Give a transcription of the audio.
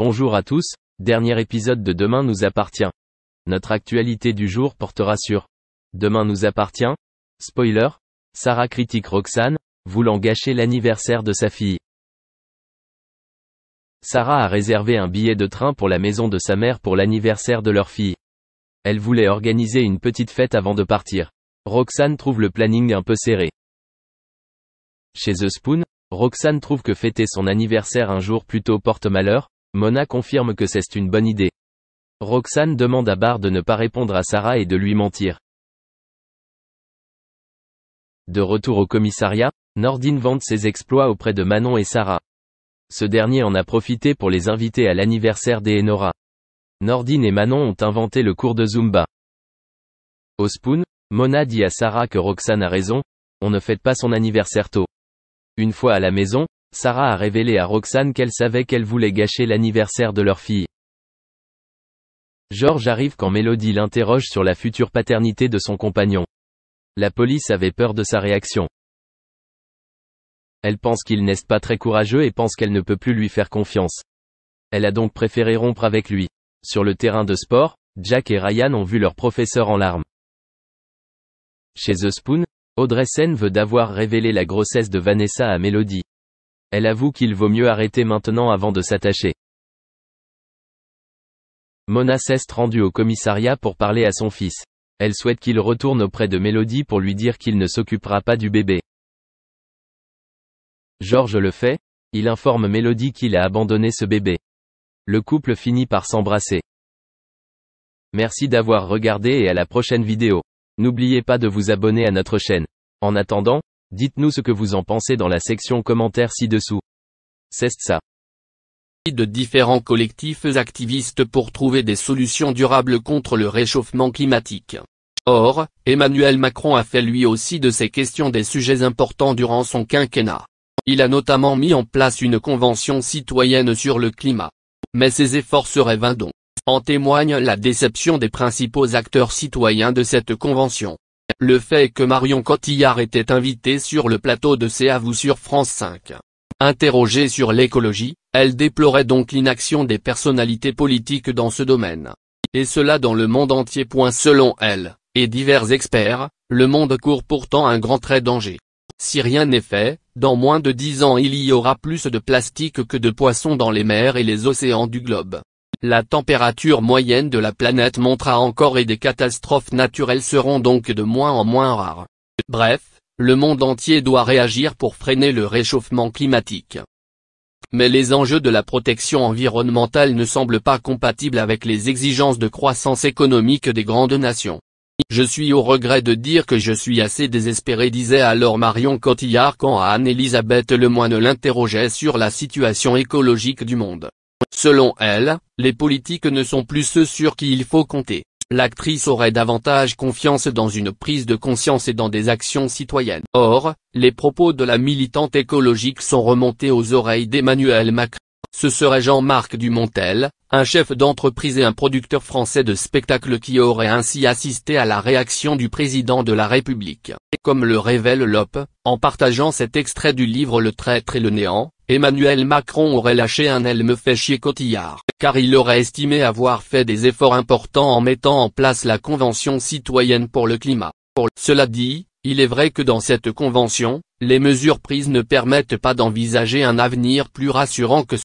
Bonjour à tous, dernier épisode de Demain nous appartient. Notre actualité du jour portera sur Demain nous appartient. Spoiler, Sarah critique Roxane, voulant gâcher l'anniversaire de sa fille. Sarah a réservé un billet de train pour la maison de sa mère pour l'anniversaire de leur fille. Elle voulait organiser une petite fête avant de partir. Roxane trouve le planning un peu serré. Chez The Spoon, Roxane trouve que fêter son anniversaire un jour plus tôt porte malheur. Mona confirme que c'est une bonne idée. Roxane demande à Bar de ne pas répondre à Sarah et de lui mentir. De retour au commissariat, Nordine vante ses exploits auprès de Manon et Sarah. Ce dernier en a profité pour les inviter à l'anniversaire d'Enora. Nordine et Manon ont inventé le cours de Zumba. Au Spoon, Mona dit à Sarah que Roxane a raison, on ne fête pas son anniversaire tôt. Une fois à la maison, Sarah a révélé à Roxane qu'elle savait qu'elle voulait gâcher l'anniversaire de leur fille. Georges arrive quand Mélodie l'interroge sur la future paternité de son compagnon. La police avait peur de sa réaction. Elle pense qu'il n'est pas très courageux et pense qu'elle ne peut plus lui faire confiance. Elle a donc préféré rompre avec lui. Sur le terrain de sport, Jack et Ryan ont vu leur professeur en larmes. Chez The Spoon, Audrey Sen veut d'avoir révélé la grossesse de Vanessa à Mélodie. Elle avoue qu'il vaut mieux arrêter maintenant avant de s'attacher. Mona s'est rendue au commissariat pour parler à son fils. Elle souhaite qu'il retourne auprès de Mélodie pour lui dire qu'il ne s'occupera pas du bébé. Georges le fait, il informe Mélodie qu'il a abandonné ce bébé. Le couple finit par s'embrasser. Merci d'avoir regardé et à la prochaine vidéo. N'oubliez pas de vous abonner à notre chaîne. En attendant, dites-nous ce que vous en pensez dans la section commentaires ci-dessous. C'est ça. De différents collectifs activistes pour trouver des solutions durables contre le réchauffement climatique. Or, Emmanuel Macron a fait lui aussi de ces questions des sujets importants durant son quinquennat. Il a notamment mis en place une convention citoyenne sur le climat. Mais ses efforts seraient vains dont en témoigne la déception des principaux acteurs citoyens de cette convention. Le fait que Marion Cotillard était invitée sur le plateau de C'est à vous sur France 5. Interrogée sur l'écologie, elle déplorait donc l'inaction des personnalités politiques dans ce domaine. Et cela dans le monde entier. Selon elle, et divers experts, le monde court pourtant un grand trait danger. Si rien n'est fait, dans moins de 10 ans il y aura plus de plastique que de poissons dans les mers et les océans du globe. La température moyenne de la planète montera encore et des catastrophes naturelles seront donc de moins en moins rares. Bref, le monde entier doit réagir pour freiner le réchauffement climatique. Mais les enjeux de la protection environnementale ne semblent pas compatibles avec les exigences de croissance économique des grandes nations. Je suis au regret de dire que je suis assez désespéré, disait alors Marion Cotillard quand Anne-Elisabeth Lemoine l'interrogeait sur la situation écologique du monde. Selon elle, les politiques ne sont plus ceux sur qui il faut compter. L'actrice aurait davantage confiance dans une prise de conscience et dans des actions citoyennes. Or, les propos de la militante écologique sont remontés aux oreilles d'Emmanuel Macron. Ce serait Jean-Marc Dumontel, un chef d'entreprise et un producteur français de spectacles qui aurait ainsi assisté à la réaction du président de la République. Comme le révèle l'OP, en partageant cet extrait du livre Le traître et le néant, Emmanuel Macron aurait lâché un « elle me fait chier Cotillard », car il aurait estimé avoir fait des efforts importants en mettant en place la Convention citoyenne pour le climat. Cela dit, il est vrai que dans cette convention, les mesures prises ne permettent pas d'envisager un avenir plus rassurant que